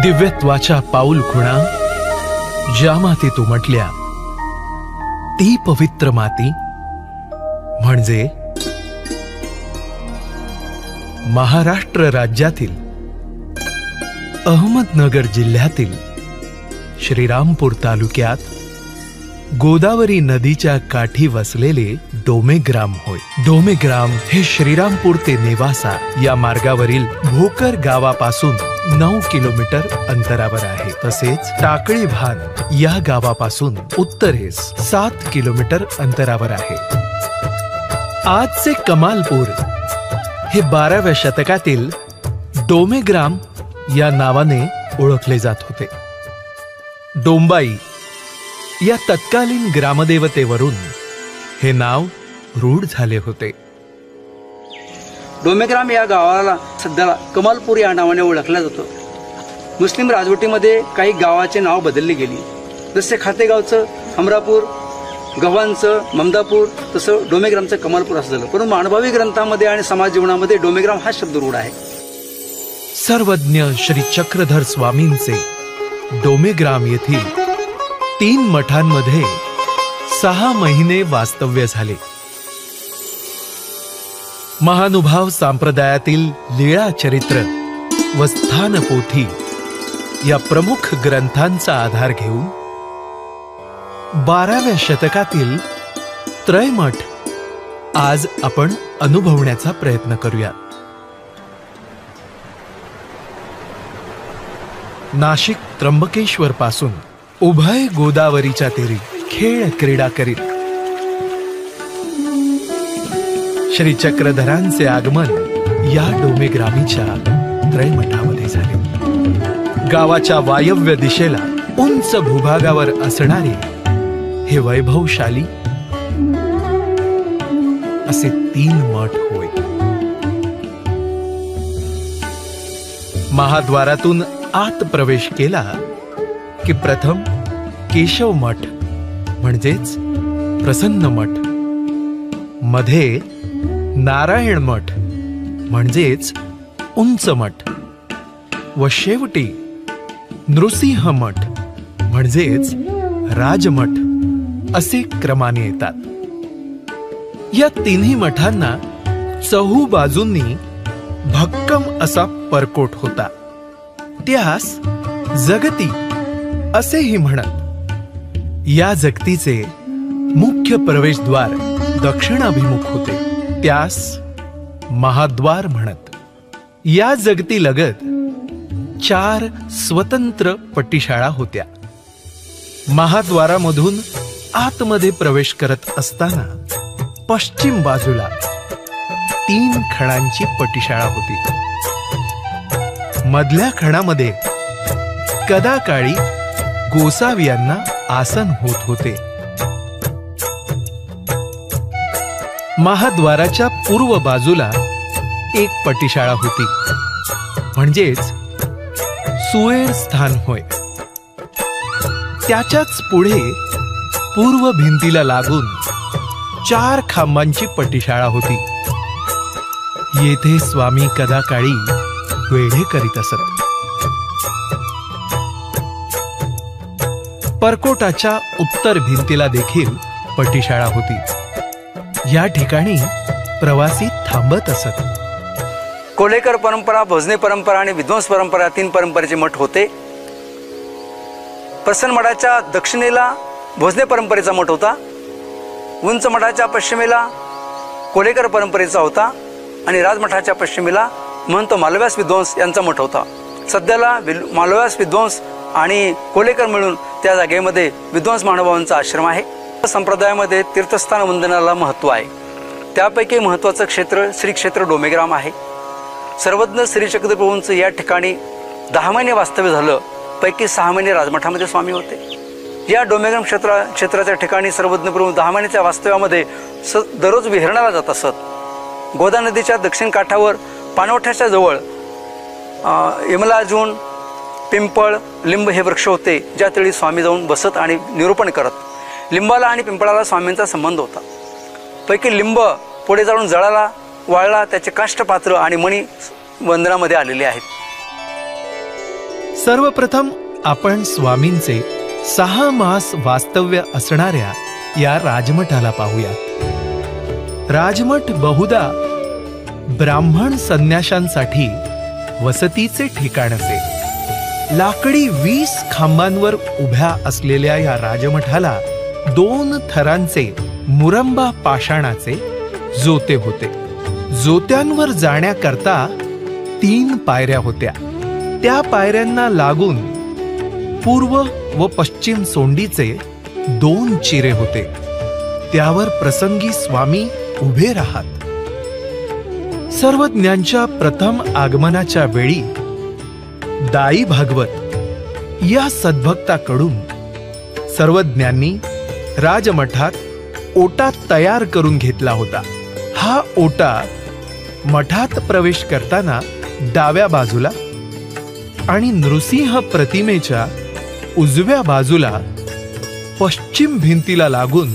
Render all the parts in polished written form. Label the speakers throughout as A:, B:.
A: दिव्यत्वाच्या पाऊल खुणा ज्या मातीत उमटल्या ती पवित्र माती म्हणजे महाराष्ट्र राज्यातील अहमदनगर जिल्ह्यातील श्रीरामपूर तालुक्यात गोदावरी नदीच्या काठी वसलेले डोमेग्राम होय। डोमेग्राम हे श्रीरामपूर ते नेवासा या मार्गावरील भोकर गावापासून 9 किलोमीटर अंतरावर आहे। तसेच टाकळी भान या गावापासून उत्तरेस 7 किलोमीटर अंतरावर आहे। आजचे कमालपूर हे 12व्या शतकातील डोमेग्राम या नावाने ओळखले जात होते। डोंबाई या तत्कालीन ग्रामदेवतेवरून हे नाव रूढ झाले होते।
B: डोमेग्राम या गावाला सध्याला कमालपूर या नावाने ओळखलं जातं। मुस्लिम राजवटीमध्ये काही गावाचे नाव बदलली गेली, जसे खातेगावचं हमरापूर, गव्हाणचं ममदापूर, तसं डोमेग्रामचं कमालपूर असं झालं। परंतु मानभावी ग्रंथामध्ये आणि समाज जीवनामध्ये डोमेग्राम हा शब्द रूढ आहे।
A: सर्वज्ञ श्री चक्रधर स्वामींचे डोमेग्राम येथील 3 मठांमध्ये 6 महिने वास्तव्य झाले। महानुभाव संप्रदायातील लीळा चरित्र व स्थानपोथी या प्रमुख ग्रंथांचा आधार घेऊन 12व्या शतकातील त्रयमठ आज आपण अनुभवण्याचा प्रयत्न करूया। नाशिक त्र्यंबकेश्वर पासून उभय गोदावरीच्या तीरी खेळ क्रीडा करीत श्री चक्रधरांचे आगमन या डोमेग्रामीच्या त्रयमठामध्ये झाले। गावाच्या वायव्य दिशेला उंच भूभागावर असणारे हे वैभवशाली असे 3 मठ होय। महाद्वारातून आत प्रवेश केला की प्रथम केशव मठ म्हणजेच प्रसन्न मठ, मध्ये नारायण मठ म्हणजेच उंच मठ व शेवटी नृसिंह मठ म्हणजेच राजमठ असे क्रमाने येतात। या तिन्ही मठांना चहू बाजूंनी भक्कम असा परकोट होता। त्यास जगती असेही म्हणत। या जगतीचे मुख्य प्रवेशद्वार दक्षिणाभिमुख होते, त्यास महाद्वार म्हणत। या जगती लगत 4 स्वतंत्र पट्टीशाळा होत्या। महाद्वारामधून आतमध्ये प्रवेश करत असताना पश्चिम बाजूला 3 खणांची पट्टीशाळा होती। मधल्या खणामध्ये कदाकाळी गोसावियांना आसन होत होते। महाद्वाराच्या पूर्व बाजूला एक पट्टीशाळा होती, म्हणजेच सुएर स्थान होय। त्याच्याच पुढे पूर्व भिंतीला लागून 4 खांबांची पट्टीशाळा होती। येथे स्वामी कदाकाळी वेढे करीत असत। परकोटाच्या उत्तर भिंतीला देखील पट्टीशाळा होती। या ठिकाणी प्रवासी थांबत असत।
B: कोल्हेकर परंपरा, भोजने परंपरा आणि विध्वंस परंपरा 3 परंपरेचे मठ होते। प्रसन्न मठाच्या दक्षिणेला भोजने परंपरेचा मठ होता, उंच मठाच्या पश्चिमेला कोल्हेकर परंपरेचा होता आणि राजमठाच्या पश्चिमेला महंत मालव्यास विद्वांस यांचा मठ होता। सध्याला मालव्यास विद्वांस आणि कोल्हेकर मिळून त्या जागेमध्ये विद्वांस महानुभावांचा आश्रम आहे। संप्रदायामध्ये तीर्थस्थान वंदनाला महत्त्व आहे। त्यापैकी महत्त्वाचं क्षेत्र श्री क्षेत्र डोमेग्राम आहे। सर्वज्ञ श्री चक्रधर प्रभूंचं या ठिकाणी 10 महिने वास्तव्य झालं, पैकी 6 महिने राजमठामध्ये स्वामी होते। या डोमेग्राम क्षेत्राच्या ठिकाणी सर्वज्ञ प्रभू 10 महिन्याच्या वास्तव्यामध्ये दररोज विहरणाला जात असत। गोदा नदीच्या दक्षिण काठावर पाणवठ्याच्या जवळ यमलाजून, पिंपळ, लिंब हे वृक्ष होते, ज्या तळी स्वामी जाऊन बसत आणि निरूपण करत। लिंबाला आणि पिंपळाला स्वामींचा संबंध होता। पैकी लिंब पुढे जाऊन जळाला, वाळला, त्याचे काष्टपात्र आणि मणी वंदनामध्ये आलेले आहेत।
A: सर्वप्रथम आपण स्वामींचे 6 मास वास्तव्य असणाऱ्या या राजमठाला पाहूया. राजमठ बहुधा ब्राह्मण संन्याशांसाठी वसतीचे ठिकाण असे. लाकडी 20 खांबांवर उभ्या असलेल्या या राजमठाला 2 थरांचे मुरंबा पाषाणाचे जोते होते. जोत्यांवर जाण्याकरता 3 पायऱ्या होत्या. त्या पायऱ्यांना लागून पूर्व व पश्चिम सोंडीचे 2 चिरे होते. त्यावर प्रसंगी स्वामी उभे राहत. सर्वज्ञांच्या प्रथम आगमनाच्या वेळी दाई भागवत या सद्भक्ताकडून सर्वज्ञांनी राजमठात ओटा तयार करून घेतला होता. हा ओटा मठात प्रवेश करताना डाव्या बाजूला आणि नृसिंह प्रतिमेच्या उजव्या बाजूला पश्चिम भिंतीला लागून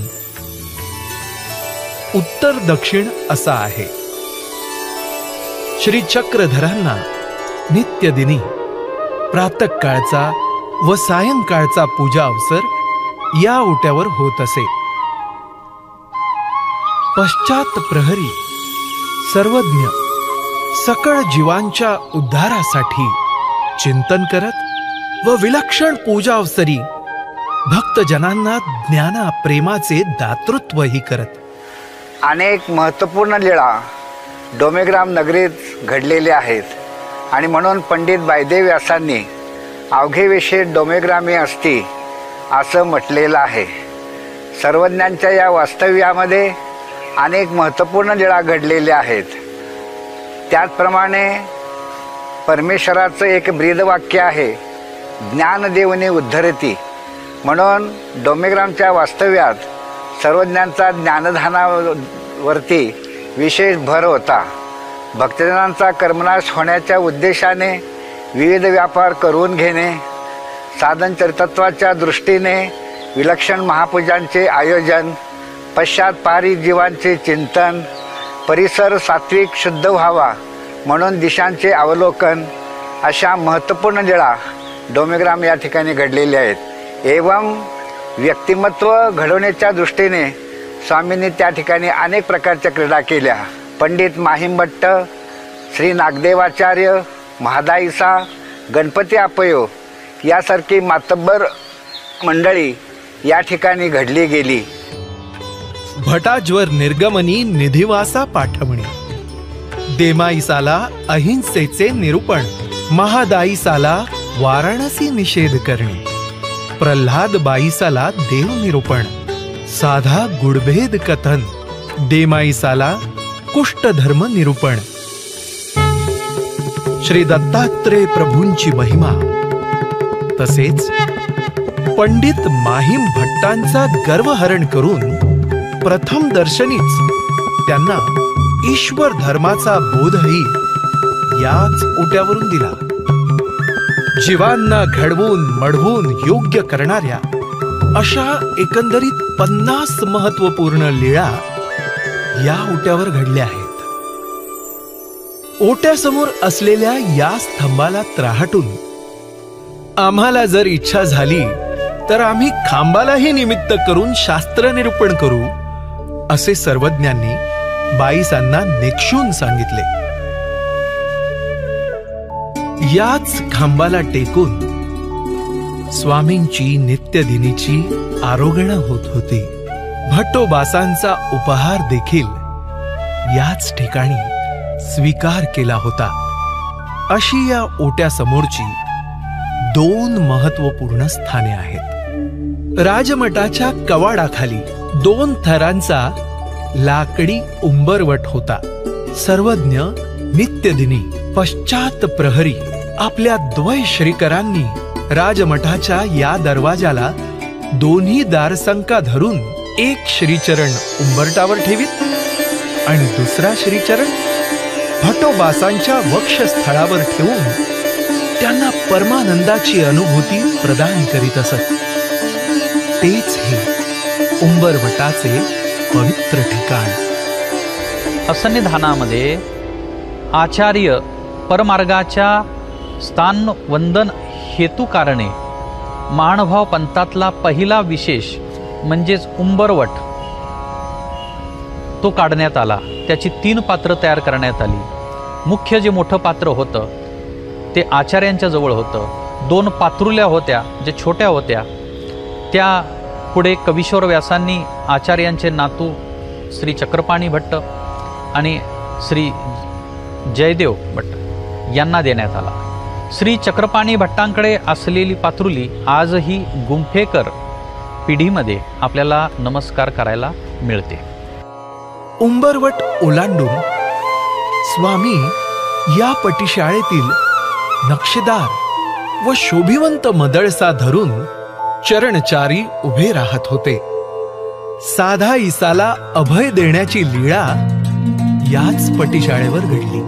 A: उत्तर दक्षिण असा आहे. श्री चक्रधरांना नित्यदिनी प्रातःकाळचा व सायंकाळचा पूजा अवसर या ओट्यावर होत असे. पश्चात प्रहरी सर्वज्ञ सकळ जीवांच्या उद्धारासाठी चिंतन करत व विलक्षण पूजा अवसरी भक्तजनांना ज्ञाना प्रेमाचे दातृत्वही करत.
C: अनेक महत्त्वपूर्ण लीळा डोमेग्राम नगरीत घडलेल्या आहेत आणि म्हणून पंडित बायदेव व्यासांनी अवघे विषय डोमेग्रामी असती असं म्हटलेलं आहे. सर्वज्ञांच्या या वास्तव्यामध्ये अनेक महत्त्वपूर्ण लीळा घडलेल्या आहेत. त्याचप्रमाणे परमेश्वराचं एक ब्रीदवाक्य आहे, ज्ञानदेवने उद्धरती. म्हणून डोमेग्रामच्या वास्तव्यात सर्वज्ञांचा ज्ञानदानावरती विशेष भर होता. भक्तजनांचा कर्मनाश होण्याच्या उद्देशाने विविध व्यापार करून घेणे, साधन चरितत्वाच्या दृष्टीने विलक्षण महापूजांचे आयोजन, पश्चात पारी जीवांचे चिंतन, परिसर सात्विक शुद्ध व्हावा म्हणून दिशांचे अवलोकन, अशा महत्त्वपूर्ण लीळा डोमेग्राम या ठिकाणी घडलेल्या आहेत. एवं व्यक्तिमत्व घडवण्याच्या दृष्टीने स्वामींनी त्या ठिकाणी अनेक प्रकारच्या क्रीडा केल्या. पंडित माहिमभट्ट, श्री नागदेवाचार्य, महादाईसा, गणपती अपयो यासारखी मातब्बर मंडळी या ठिकाणी घडली गेली.
A: भटाज्वर निर्गमनी निधिवासा पाठवणे, देमाईसाला अहिंसेचे निरूपण, महादाईसाला वाराणसी निषेध करणे, प्रल्हाद बाईसाला देव निरूपण, साधा गुडभेद कथन, देमाईसाला कुष्ठधर्म निरूपण, श्री दत्तात्रेय प्रभूंची महिमा, तसेच पंडित माहिम भट्टांचा गर्वहरण करून प्रथम दर्शनीच त्यांना ईश्वर धर्माचा बोधही याच ओट्यावरून दिला. जीवांना घडवून मढवून योग्य करणाऱ्या अशा एकंदरीत 50 महत्वपूर्ण लीळा या ओट्यावर घडल्या आहेत. ओट्यासमोर असलेल्या या स्तंभाला त्राहटून आम्हाला जर इच्छा झाली तर आम्ही खांबालाही निमित्त करून शास्त्र निरूपण करू, असे सर्वज्ञांनी बाईसांना नेक्षून सांगितले. याच खांबाला टेकून स्वामींची नित्यदिनीची आरोगणा होत होती. भट्टोबासांचा उपहार देखील याच ठिकाणी स्वीकार केला होता. अशी या ओट्यासमोरची 2 महत्वपूर्ण स्थाने आहेत. राजमठाच्या कवाडाखाली 2 थरांचा लाकडी उंबरवट होता. सर्वज्ञ नित्यदिनी पश्चात प्रहरी आपल्या द्वय श्रीकरांनी राजमठाच्या या दरवाजाला दोन्ही दारसंका धरून एक श्रीचरण उंबरटावर ठेवीत आणि दुसरा श्रीचरण भट्टोबासांच्या वक्षस्थळावर ठेवून त्यांना परमानंदाची अनुभूती प्रदान करीत असत. तेच हे उंबरवटाचे पवित्र ठिकाण.
D: असन्निधानामध्ये आचार्य परमार्गाच्या स्थान वंदन हेतू कारणे माणभाव पंथातला पहिला विशेष म्हणजेच उंबरवट तो काढण्यात आला. त्याची 3 पात्र तयार करण्यात आली. मुख्य जे मोठं पात्र होतं ते आचार्यांच्या जवळ होतं. 2 पात्रुल्या होत्या जे छोट्या होत्या. त्या पुढे कवीश्वर व्यासांनी आचार्यांचे नातू श्री चक्रपाणी भट्ट आणि श्री जयदेव भट्ट यांना देण्यात आला. श्री चक्रपाणी भट्टांकडे असलेली पात्रुली आजही गुंफेकर पिढीमध्ये आपल्याला नमस्कार करायला मिळते.
A: उंबरवट ओलांडून स्वामी या पटीशाळेतील नक्षीदार व शोभिवंत मदळसा धरून चरणचारी उभे राहत होते. साधा ईसाला अभय देण्याची लीळा याच पटीशाळेवर घडली.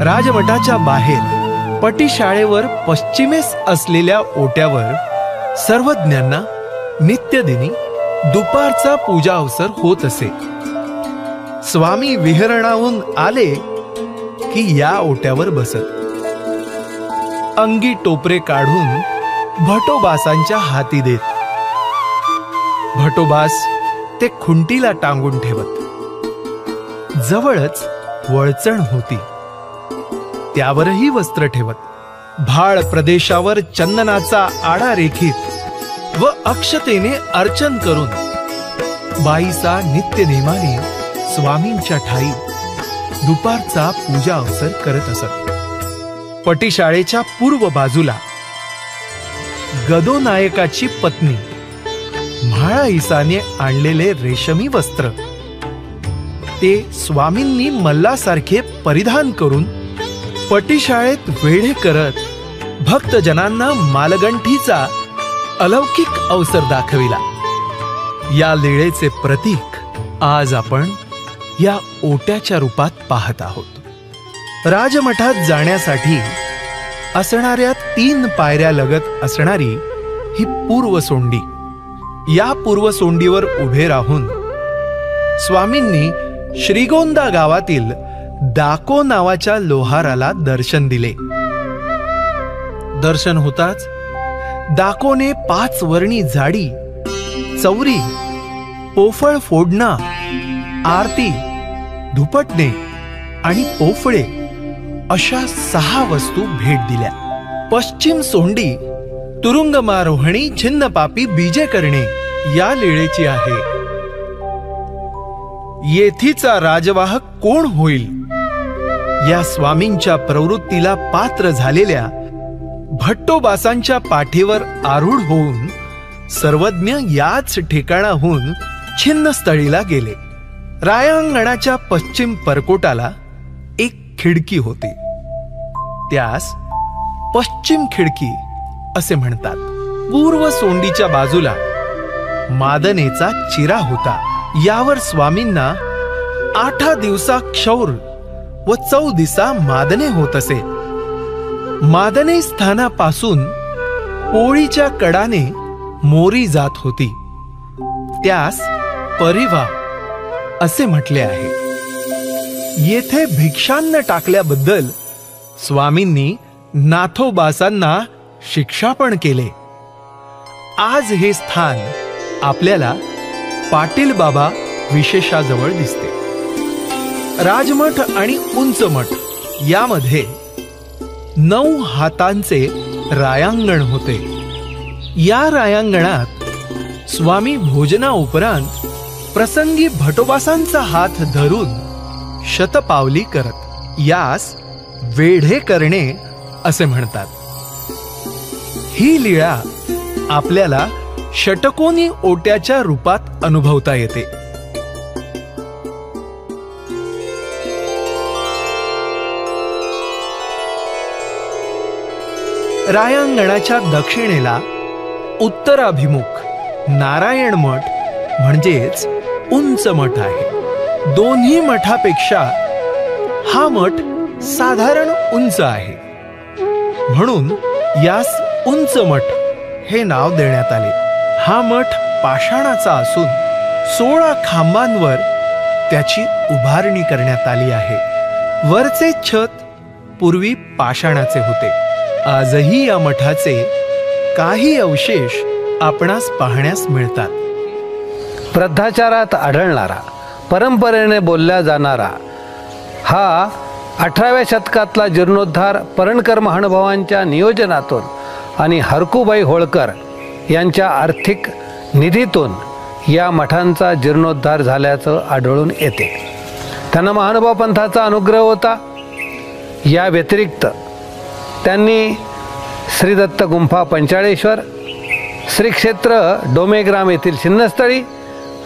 A: राजमठाच्या बाहेर पटीशाळेवर पश्चिमेस असलेल्या ओट्यावर सर्वज्ञांना नित्यदिनी दुपारचा पूजा अवसर होत असे. स्वामी विहरणाहून आले की या ओट्यावर बसत. अंगी टोपरे काढून भटोबासांच्या हाती देत. भटोबास ते खुंटीला टांगून ठेवत. जवळच वळचण होती, त्यावरही वस्त्र ठेवत. भाळ प्रदेशावर चंदनाचा आडा रेखीत व अक्षतेने अर्चन करून बाईसा नित्य नेमाने स्वामींच्या ठाई दुपारचा पूजा अवसर करत असत. पटीशाळेच्या पूर्व बाजूला गदोनायकाची पत्नी म्हाळा ईसाने आणलेले रेशमी वस्त्र ते स्वामींनी मल्लासारखे परिधान करून पटीशाळेत वेढे करत भक्तजनांना मालगंठीचा अलौकिक अवसर दाखविला. या लीळेचे प्रतीक आज आपण या ओट्याच्या रूपात पाहत आहोत. राजमठात जाण्यासाठी असणाऱ्या 3 पायऱ्या लगत असणारी ही पूर्वसोंडी. या पूर्वसोंडीवर उभे राहून स्वामींनी श्रीगोंदा गावातील दाको नावाच्या लोहाराला दर्शन दिले. दर्शन होताच दाकोने 5 वर्णी जाडी, चौरी, पोफळ फोडणा, आरती, धुपटणे आणि पोफळे अशा 6 वस्तू भेट दिल्या. पश्चिम सोंडी तुरुंगमारोहणी छिन्नपापी बीजे करणे या लीळेची आहे. येथीचा राजवाहक कोण होईल या स्वामींच्या प्रवृत्तीला पात्र झालेल्या भट्टोबासांच्या पाठीवर आरूढ होऊन सर्वज्ञ याच ठिकाणाहून छिन्नस्थळीला गेले. रायांगणाच्या पश्चिम परकोटाला एक खिडकी होती. त्यास पश्चिम खिडकी असे म्हणतात. पूर्व सोंडीच्या बाजूला मादनेचा चिरा होता. यावर स्वामींना 8 दिवसा क्षौर व 14 दिवसा मादने होत असे. मादने स्थानापासून पोळीच्या कडाने मोरी जात होती. त्यास परिवा असे म्हटले आहे. येथे भिक्षान्न टाकल्याबद्दल स्वामींनी नाथोबासांना शिक्षापण केले. आज हे स्थान आपल्याला पाटील बाबा विशेषाजवळ दिसते. राजमठ आणि उंच मठ यामध्ये 9 हातांचे रायांगण होते. या रायांगणात स्वामी भोजना उपरांत प्रसंगी भटोबासांचा हात धरून शतपावली करत. यास वेढे करणे असे म्हणतात. ही लीळा आपल्याला षटकोनी ओट्याच्या रूपात अनुभवता येते. रायांगणाच्या दक्षिणेला उत्तराभिमुख नारायण मठ म्हणजेच उंच मठ आहे. दोन्ही मठापेक्षा हा मठ साधारण उंच आहे, म्हणून यास उंच मठ हे नाव देण्यात आले. हा मठ पाषाणाचा असून 16 खांबांवर त्याची उभारणी करण्यात आली आहे. वरचे छत पूर्वी पाषाणाचे होते. आजही या मठाचे काही अवशेष आपणास पाहण्यास मिळतात.
E: वृद्धाचारात आढळणारा, परंपरेने बोलला जाणारा हा 18व्या शतकातला जीर्णोद्धार परणकर महानुभावांच्या नियोजनातून आणि हरकूबाई होळकर यांच्या आर्थिक निधीतून या मठांचा जीर्णोद्धार झाल्याचं आढळून येते. त्यांना महानुभाव पंथाचा अनुग्रह होता. या व्यतिरिक्त त्यांनी श्री दत्त गुंफा पंचाळेश्वर, श्री क्षेत्र डोमेग्राम येथील शिन्नस्थळी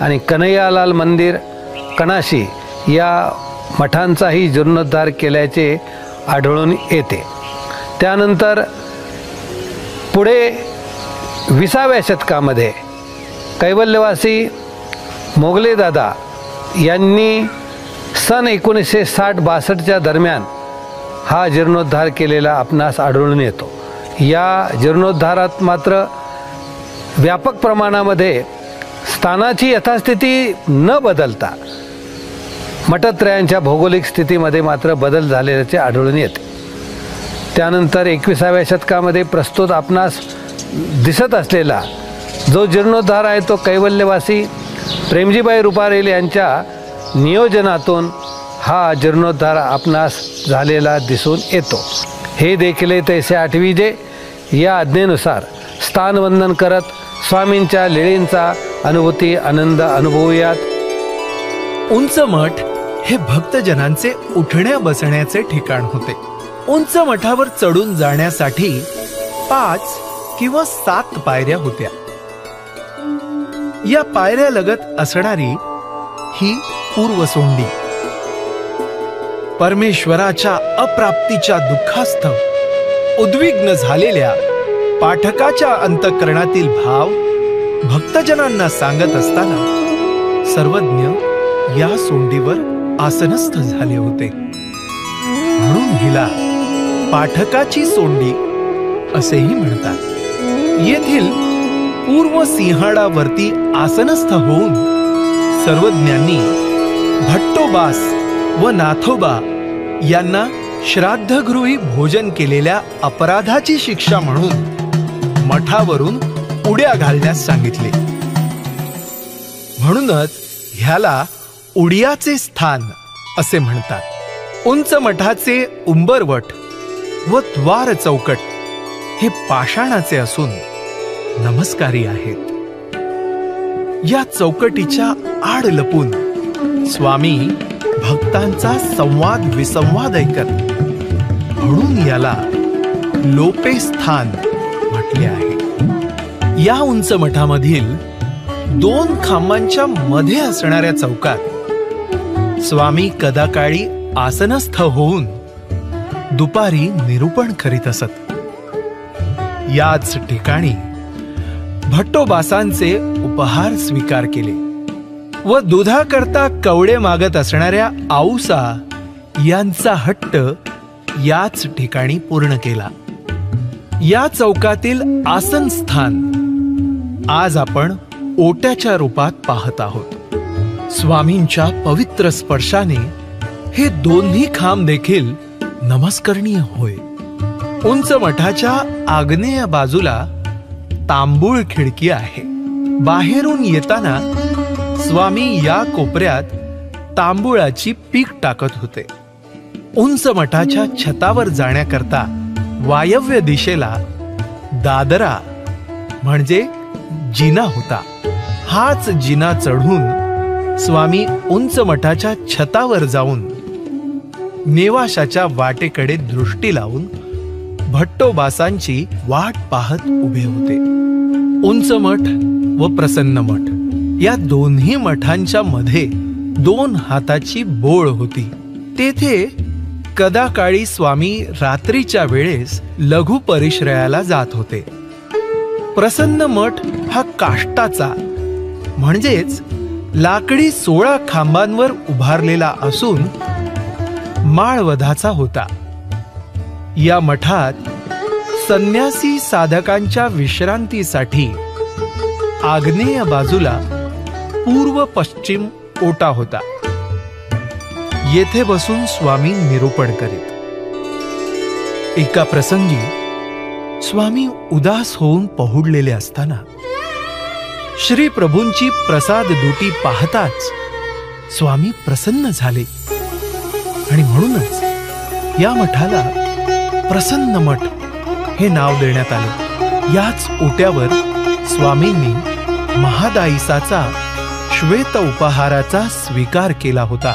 E: आणि कन्हैयालाल मंदिर कणाशी या मठांचाही जीर्णोद्धार केल्याचे आढळून येते. त्यानंतर पुढे 20व्या शतकामध्ये कैवल्यवासी मोगलेदादा यांनी सन 1960-62च्या दरम्यान हा जीर्णोद्धार केलेला आपणास आढळून येतो. या जीर्णोद्धारात मात्र व्यापक प्रमाणामध्ये स्थानाची यथास्थिती न बदलता मठत्रयांच्या भौगोलिक स्थितीमध्ये मात्र बदल झालेल्याचे आढळून येते. त्यानंतर 21व्या शतकामध्ये प्रस्तुत आपणास दिसत असलेला जो जीर्णोद्धार आहे तो कैवल्यवासी प्रेमजीबाई रुपारेल यांच्या नियोजनातून हा जीर्णोद्धार आपणास झालेला दिसून येतो. हे देखील तैसे आठविजे या आज्ञेनुसार स्थानवंदन करत स्वामींच्या लीळेंचा अनुभूती आनंद अनुभवूयात.
A: उंच मठ हे भक्तजनांचे उठण्या बसण्याचे ठिकाण होते. उंच मठावर चढून जाण्यासाठी 5 किंवा 7 पायऱ्या होत्या. या पायऱ्या लगत असणारी ही पूर्वसोंडी परमेश्वराच्या अप्राप्तीच्या दुःखास्थ उद्विग्न झालेल्या पाठकाच्या अंतःकरणातील भाव भक्तजनांना सांगत असताना सर्वज्ञ या सोंडीवर आसनस्थ झाले होते. म्हणून हिला पाठकाची सोंडी असेही म्हणतात. येथील पूर्व सिंहाडावरती आसनस्थ होऊन सर्वज्ञांनी भट्टोबास व नाथोबा यांना श्राद्धगृही भोजन केलेल्या अपराधाची शिक्षा म्हणून मठावरून उड्या घालण्यास सांगितले. म्हणूनच ह्याला उडियाचे स्थान असे म्हणतात. उंच मठाचे उंबरवट व द्वार चौकट हे पाषाणाचे असून नमस्कारी आहेत. या चौकटीच्या आड लपून स्वामी भक्तांचा संवाद विसंवाद ऐकत, म्हणून याला लोपेस्थान म्हटले आहे. या उंच मठामधील 2 खांबांच्या मध्ये असणाऱ्या चौकात स्वामी कदाकाळी आसनस्थ होऊन दुपारी निरूपण करीत असत. याच ठिकाणी भट्टोबासांचे उपहार स्वीकार केले व दुधाकरता कवडे मागत असणाऱ्या आऊसा यांचा हट्ट याच ठिकाणी पूर्ण केला. या चौकातील आसन स्थान आज आपण ओट्याच्या रूपात पाहत आहोत. स्वामींच्या पवित्र स्पर्शाने हे दोन्ही खांब देखील नमस्करणीय होय. उंच मठाच्या आग्नेय बाजूला तांबूळ खिडकी आहे. बाहेरून येताना स्वामी या कोपऱ्यात तांबूळाची पीक टाकत होते. उंच मठाच्या छतावर जाण्याकरता वायव्य दिशेला दादरा म्हणजे जिना होता. हाच जिना चढून स्वामी उंच मठाच्या छतावर जाऊन नेवाशाच्या वाटेकडे दृष्टी लावून भट्टोबासांची वाट पाहत उभे होते. उंच मठ व प्रसन्न मठ या दोन्ही मठांच्या मध्ये 2 हाताची बोळ होती. तेथे कदाकाळी स्वामी रात्रीच्या वेळेस लघु परिश्रयाला जात होते. प्रसन्न मठ हा काष्टाचा म्हणजेच लाकडी 16 खांबांवर उभारलेला असून माळवधाचा होता. या मठात संन्यासी साधकांच्या विश्रांतीसाठी आग्नेय बाजूला पूर्व पश्चिम ओटा होता. येथे बसून स्वामी निरूपण करीत. एका प्रसंगी स्वामी उदास होऊन पहुडलेले असताना श्री प्रभूंची प्रसाद दुटी पाहताच स्वामी प्रसन्न झाले आणि म्हणूनच या मठाला प्रसन्न मठ हे नाव देण्यात आले। याच ओट्यावर स्वामींनी महादायिसाचा श्वेत उपहाराचा स्वीकार केला होता।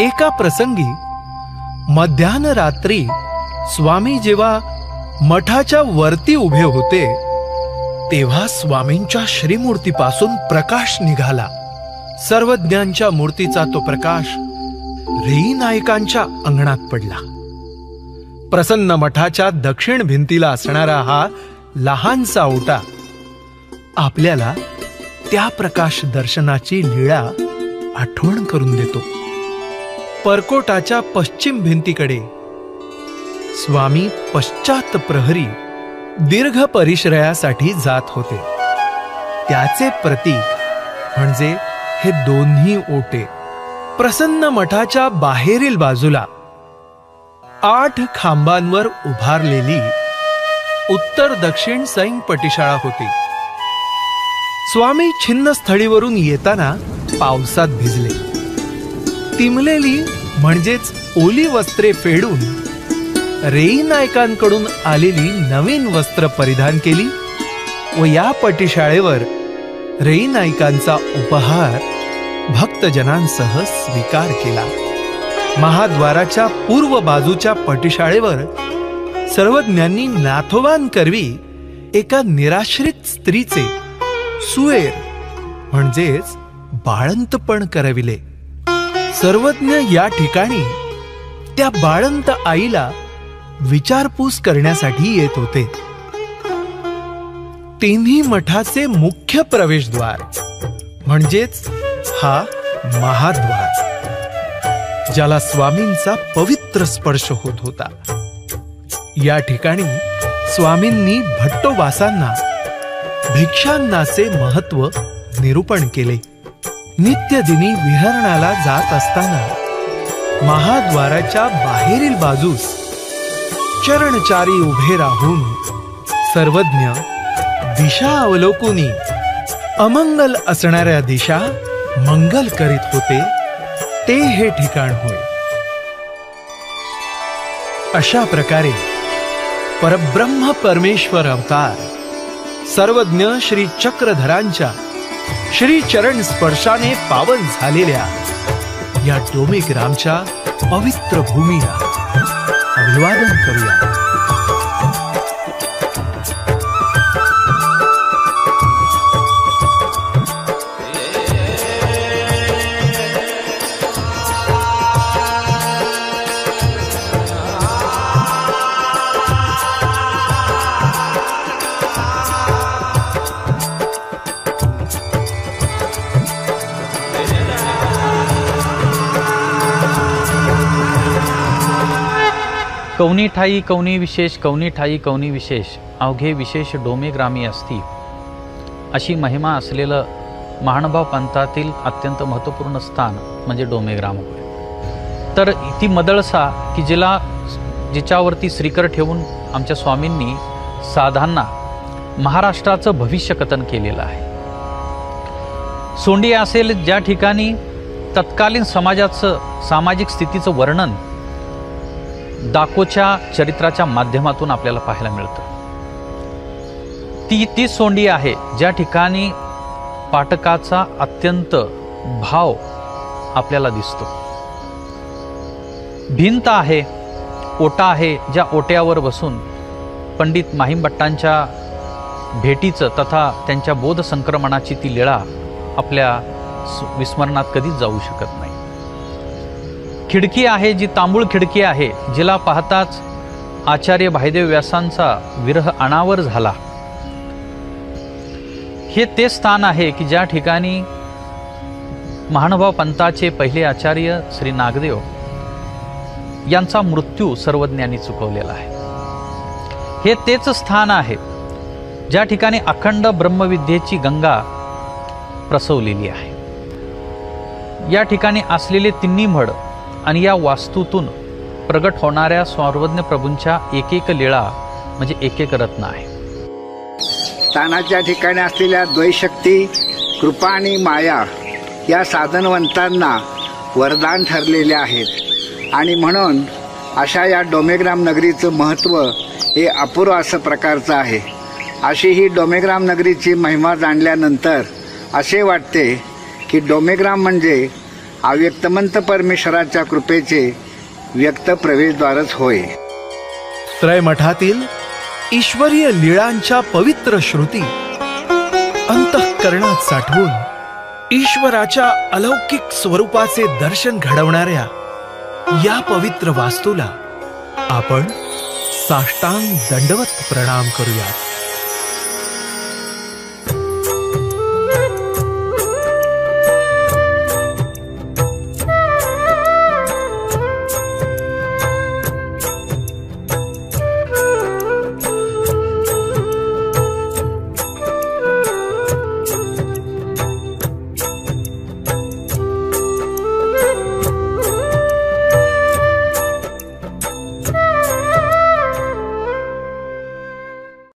A: एका प्रसंगी मध्यान्ह रात्री स्वामी जेव्हा मठाच्या वरती उभे होते तेव्हा स्वामींच्या श्रीमूर्तीपासून प्रकाश निघाला। सर्वज्ञांच्या मूर्तीचा तो प्रकाश रेई नायकांच्या अंगणात पडला। प्रसन्न मठाच्या दक्षिण भिंतीला असणारा हा लहानसा ओटा आपल्याला त्या प्रकाश दर्शनाची लीळा आठवण करून देतो। परकोटाच्या पश्चिम भिंतीकडे स्वामी पश्चात प्रहरी दीर्घ परिश्रयासाठी जात होते। त्याचे प्रतीक म्हणजे हे दोन्ही ओटे। प्रसन्न मठाच्या बाहेरील बाजूला 8 खांबांवर उभारलेली उत्तर दक्षिण सैन पटिशाळा होती। स्वामी छिन्नस्थळीवरून येताना पावसात भिजले। तिमलेली म्हणजेच ओली वस्त्रे फेडून रेई नायकांकडून आलेली नवीन वस्त्र परिधान केली व या पटिशाळेवर रेई नायकांचा उपहार भक्तजनांसह स्वीकार केला। महाद्वाराच्या पूर्व बाजूच्या पटिशाळेवर सर्वज्ञांनी नाथोबान करवी एका निराश्रित स्त्रीचे सुएर म्हणजेच बाळंतपण करविले। सर्वज्ञ या ठिकाणी त्या बाळंत आईला विचारपूस करण्यासाठी येत होते। तिन्ही मठाचे मुख्य प्रवेशद्वार म्हणजेच हा महाद्वार ज्याला स्वामींचा पवित्र स्पर्श होत होता। या ठिकाणी स्वामींनी भट्टोबासांना भिक्षांनाचे महत्व निरूपण केले। नित्यदिनी विहरणाला जात असताना महाद्वाराच्या बाहेरील बाजूस चरणचारी उभे राहून सर्वज्ञ दिशा अवलोकुनी अमंगल असणाऱ्या दिशा मंगल करीत होते ते हे ठिकाण होय। अशा प्रकारे परब्रह्म परमेश्वर अवतार सर्वज्ञ श्री चक्रधरांच्या श्री चरण स्पर्शाने पावन झालेल्या या डोमेग्रामच्या पवित्र भूमीला अभिवादन करूया।
D: कौनी ठाई कौनी विशेष, कौनी ठाई कौनी विशेष, अवघे विशेष डोमेग्रामी असती, अशी महिमा असलेलं महानुभाव पंथातील अत्यंत महत्त्वपूर्ण स्थान म्हणजे डोमेग्राम होय। तर ती मदळसा की जिच्यावरती श्रीकर ठेवून आमच्या स्वामींनी साधांना महाराष्ट्राचं भविष्यकथन केलेलं आहे। सोंडी असेल ज्या ठिकाणी तत्कालीन समाजाचं सामाजिक स्थितीचं वर्णन दाकोच्या चरित्राच्या माध्यमातून आपल्याला पाहायला मिळतं। ती सोंडी आहे ज्या ठिकाणी पाठकाचा अत्यंत भाव आपल्याला दिसतो। भिंत आहे, ओटा आहे, ज्या ओट्यावर बसून पंडित माहीमभट्टांच्या भेटीचं तथा त्यांच्या बोध संक्रमणाची ती लीळा आपल्या विस्मरणात कधीच जाऊ शकत नाही। खिडकी आहे जी तांबूळ खिडकी आहे, जिला पाहताच आचार्य भायदेव व्यासांचा विरह अनावर झाला। हे ते स्थान आहे की ज्या ठिकाणी महानुभाव पंथाचे पहिले आचार्य श्री नागदेव यांचा मृत्यू सर्वज्ञांनी चुकवलेला आहे। हे तेच स्थान आहे ज्या ठिकाणी अखंड ब्रह्मविद्येची गंगा प्रसवलेली आहे। या ठिकाणी असलेले तिन्ही मढ आणि या वास्तूतून प्रगट होणाऱ्या सर्वज्ञ प्रभूंच्या एक एक लीळा म्हणजे एक एक रत्न आहे.
C: स्थानाच्या ठिकाणी असलेल्या द्वैशक्ती, कृपा आणि माया या साधनवंतांना वरदान ठरलेले आहेत आणि म्हणून अशा या डोमेग्राम नगरीचं महत्त्व हे अपूर्व असं प्रकारचं आहे. अशी ही डोमेग्राम नगरीची महिमा जाणल्यानंतर असे वाटते की डोमेग्राम म्हणजे अव्यक्तमंत परमेश्वराच्या कृपेचे व्यक्त प्रवेशद्वारच होय.
A: त्रयमठातील ईश्वरीय लीळांच्या पवित्र श्रुती अंतःकरणात साठवून ईश्वराच्या अलौकिक स्वरूपाचे दर्शन घडवणाऱ्या या पवित्र वास्तूला आपण साष्टांग दंडवत प्रणाम करूया.